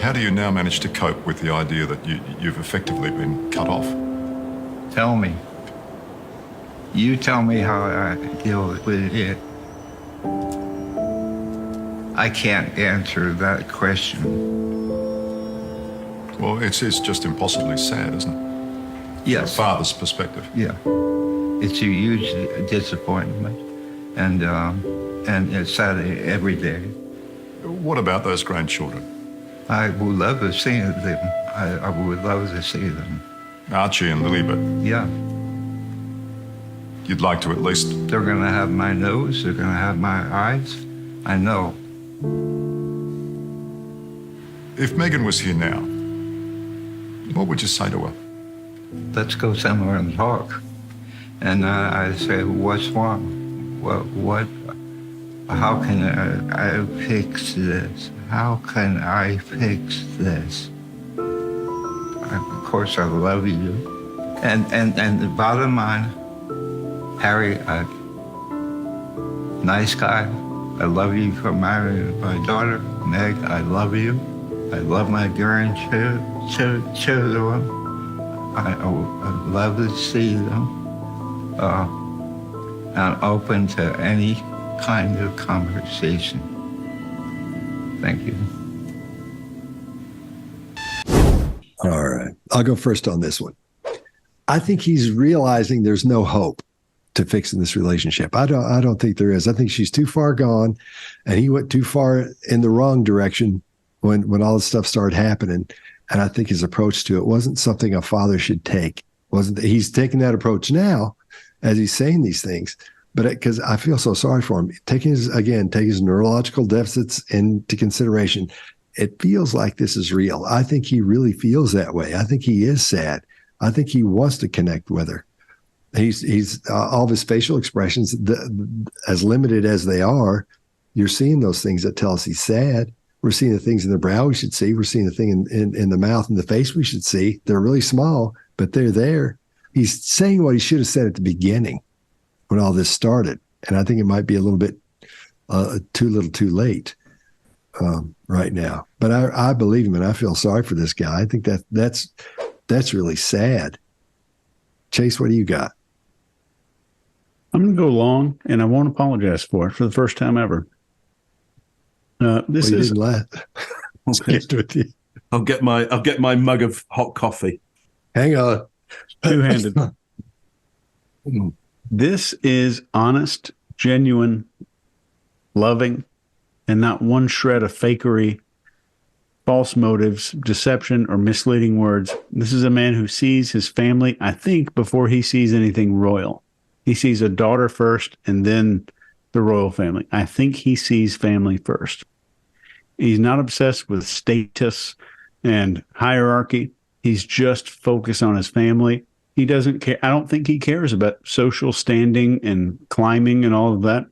How do you now manage to cope with the idea that you've effectively been cut off? Tell me. You tell me how I deal with it. I can't answer that question. Well, it's just impossibly sad, isn't it? Yes. From a father's perspective. Yeah. It's a huge disappointment, and it's sad every day. What about those grandchildren? I would love to see them. I would love to see them. Archie and Lilibet. Yeah. You'd like to at least... They're going to have my nose. They're going to have my eyes. I know. If Meghan was here now, what would you say to her? Let's go somewhere and talk. And I say, what's wrong? What? How can I fix this? How can I fix this? Of course, I love you. And the bottom line, Harry, nice guy. I love you for marrying my daughter. Meg, I love you. I love my grandchildren. I love to see them. I'm open to any kind of conversation. Thank you. All right. I'll go first on this one. I think he's realizing there's no hope to fixing this relationship. I don't think there is. I think she's too far gone, and he went too far in the wrong direction when all this stuff started happening. And I think his approach to it wasn't something a father should take. He's taking that approach now as he's saying these things, but because I feel so sorry for him, take his neurological deficits into consideration. It feels like this is real. I think he really feels that way. I think he is sad. I think he wants to connect with her. He's all of his facial expressions, as limited as they are, you're seeing those things that tell us he's sad. We're seeing the things in the brow we should see. We're seeing the thing in the mouth and the face we should see. They're really small, but they're there. He's saying what he should have said at the beginning when all this started. And I think it might be a little bit too little too late right now. But I believe him, and I feel sorry for this guy. I think that's really sad. Chase, what do you got? I'm going to go long, and I won't apologize for it for the first time ever. This is didn't laugh. with you. I'll get my mug of hot coffee. Hang on. Two-handed. This is honest, genuine, loving, and not one shred of fakery, false motives, deception, or misleading words. This is a man who sees his family, I think, before he sees anything royal. He sees a daughter first and then the royal family. I think he sees family first. He's not obsessed with status and hierarchy. He's just focused on his family. He doesn't care. I don't think he cares about social standing and climbing and all of that.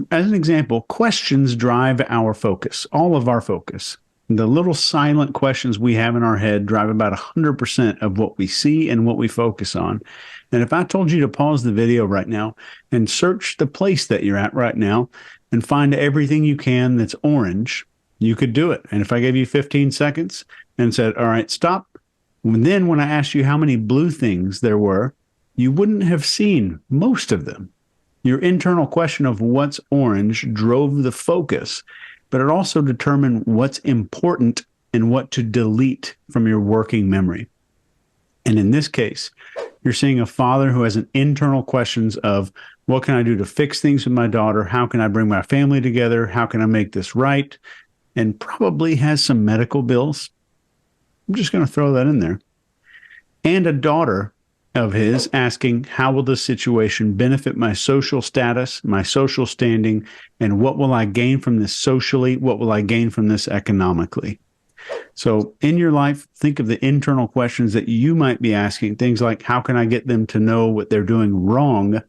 As an example, questions drive our focus, all of our focus. The little silent questions we have in our head drive about 100% of what we see and what we focus on. And if I told you to pause the video right now and search the place that you're at right now and find everything you can that's orange, you could do it. And if I gave you 15 seconds and said, all right, stop. And then when I asked you how many blue things there were, you wouldn't have seen most of them. Your internal question of what's orange drove the focus, but it also determined what's important and what to delete from your working memory. And in this case, you're seeing a father who has an internal questions of, what can I do to fix things with my daughter? How can I bring my family together? How can I make this right? And probably has some medical bills. I'm just going to throw that in there. And a daughter of his asking, how will this situation benefit my social status, my social standing, and what will I gain from this socially? What will I gain from this economically? So in your life, think of the internal questions that you might be asking. Things like, how can I get them to know what they're doing wrong?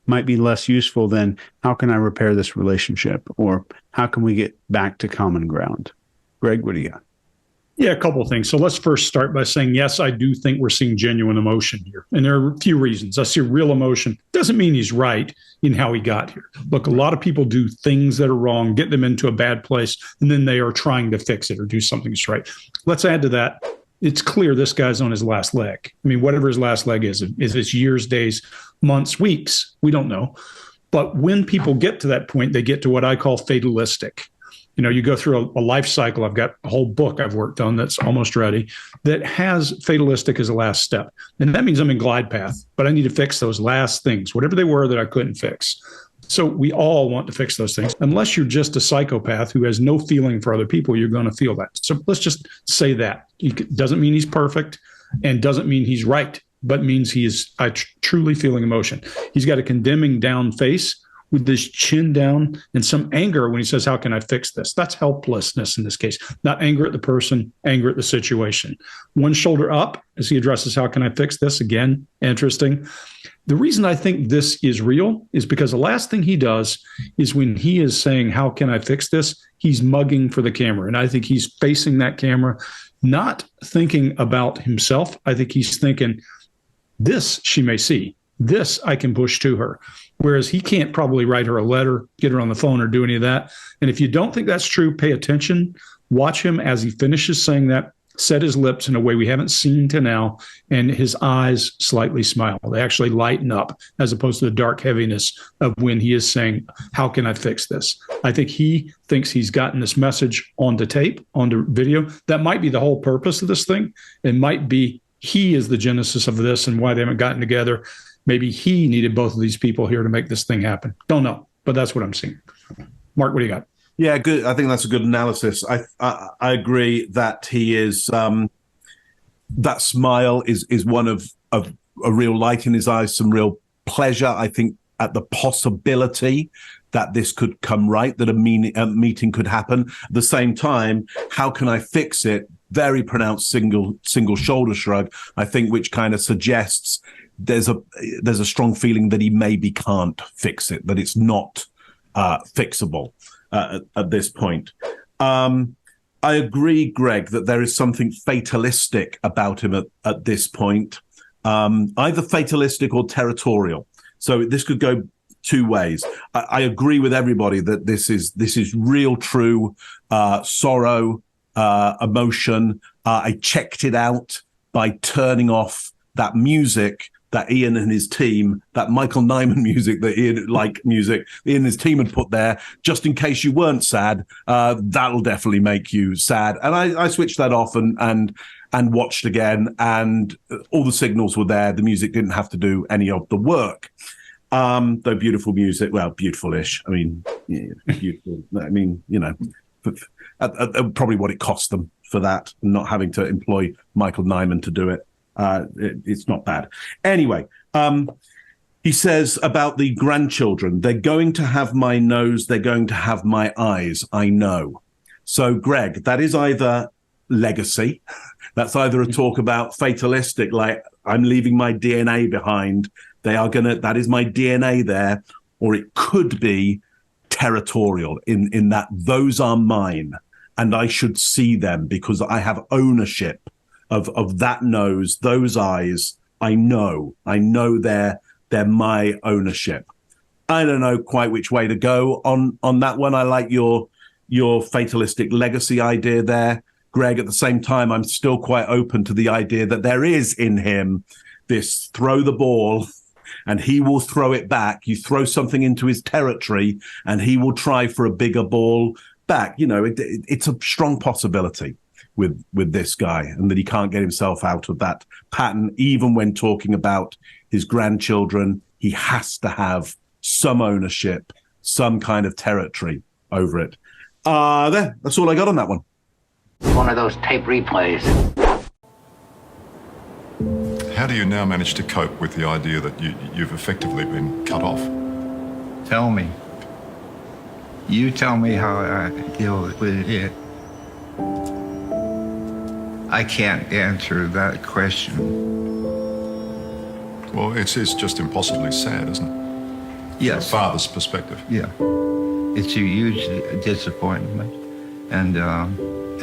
Might be less useful than, how can I repair this relationship? Or how can we get back to common ground? Greg, what do you got? Yeah, a couple of things. So let's first start by saying, yes, I do think we're seeing genuine emotion here. And there are a few reasons. I see real emotion. Doesn't mean he's right in how he got here. Look, a lot of people do things that are wrong, get them into a bad place, and then they are trying to fix it or do something that's right. Let's add to that. It's clear this guy's on his last leg. I mean, whatever his last leg is it years, days, months, weeks? We don't know. But when people get to that point, they get to what I call fatalistic. You know, you go through a life cycle. I've got a whole book I've worked on that's almost ready that has fatalistic as a last step. And that means I'm in glide path, but I need to fix those last things, whatever they were that I couldn't fix. So we all want to fix those things. Unless you're just a psychopath who has no feeling for other people, you're going to feel that. So let's just say that. It doesn't mean he's perfect and doesn't mean he's right, but means he is truly feeling emotion. He's got a condemning down face with this chin down and some anger when he says, how can I fix this? That's helplessness in this case, not anger at the person, anger at the situation. One shoulder up as he addresses, how can I fix this? Again, interesting. The reason I think this is real is because the last thing he does is when he is saying, how can I fix this? He's mugging for the camera. And I think he's facing that camera, not thinking about himself. I think he's thinking, this she may see. This I can push to her. Whereas he can't probably write her a letter, get her on the phone, or do any of that. And if you don't think that's true, pay attention. Watch him as he finishes saying that, set his lips in a way we haven't seen to now, and his eyes slightly smile. They actually lighten up as opposed to the dark heaviness of when he is saying, how can I fix this? I think he thinks he's gotten this message onto tape, onto video. That might be the whole purpose of this thing. It might be he is the genesis of this and why they haven't gotten together. Maybe he needed both of these people here to make this thing happen. Don't know, but that's what I'm seeing. Mark, what do you got? Yeah, good. I think that's a good analysis. I agree that he is. That smile is one of a real light in his eyes, some real pleasure. I think at the possibility that this could come right, that a meeting could happen. At the same time, how can I fix it? Very pronounced single shoulder shrug, I think, which kind of suggests there's a strong feeling that he maybe can't fix it, that it's not fixable at this point. I agree, Greg, that there is something fatalistic about him at this point, either fatalistic or territorial. So this could go two ways. I agree with everybody that this is real, true sorrow, emotion. I checked it out by turning off that music that Ian and his team, that Michael Nyman music that Ian and his team had put there, just in case you weren't sad. That'll definitely make you sad. And I switched that off and watched again, and all the signals were there. The music didn't have to do any of the work. Though beautiful music, well, beautiful-ish. I mean, yeah, beautiful. I mean, you know, probably what it cost them for that, not having to employ Michael Nyman to do it. It's not bad. Anyway, he says about the grandchildren, they're going to have my nose, they're going to have my eyes, I know. So, Greg, that is either legacy, that's either a talk about fatalistic, like I'm leaving my DNA behind, that is my DNA there, or it could be territorial in that those are mine and I should see them because I have ownership of that nose, those eyes. I know they're my ownership. I don't know quite which way to go on that one. I like your fatalistic legacy idea there, Greg. At the same time, I'm still quite open to the idea that there is in him this throw the ball and he will throw it back. You throw something into his territory and he will try for a bigger ball back. You know, it's a strong possibility with this guy, and that he can't get himself out of that pattern. Even when talking about his grandchildren, he has to have some ownership, some kind of territory over it. That's all I got on that one. One of those tape replays. How do you now manage to cope with the idea that you've effectively been cut off? Tell me. You tell me how I deal with it. I can't answer that question. Well, it's just impossibly sad, isn't it? Yes. From a father's perspective. Yeah. It's a huge disappointment. And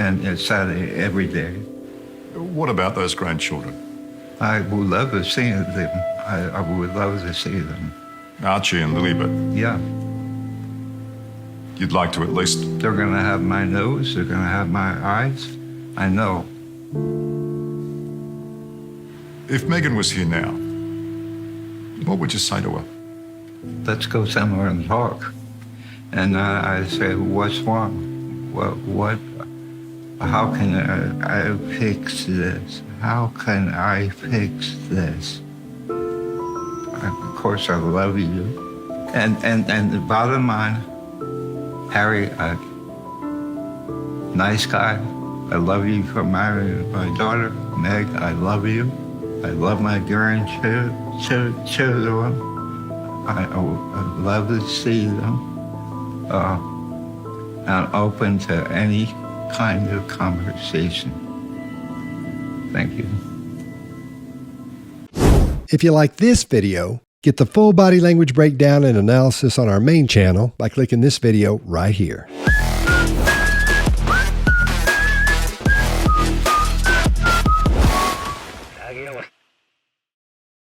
and it's Saturday every day. What about those grandchildren? I would love to see them. I would love to see them. Archie and Lilibet. Yeah. You'd like to at least... They're going to have my nose. They're going to have my eyes. I know. If Meghan was here now, what would you say to her? Let's go somewhere and talk. And I say, what's wrong? What? How can I fix this? How can I fix this? Of course, I love you. And the bottom line, Harry, nice guy. I love you for marrying my daughter. Meg, I love you. I love my grandchildren. I love to see them. I'm open to any kind of conversation. Thank you. If you like this video, get the full body language breakdown and analysis on our main channel by clicking this video right here. You know what?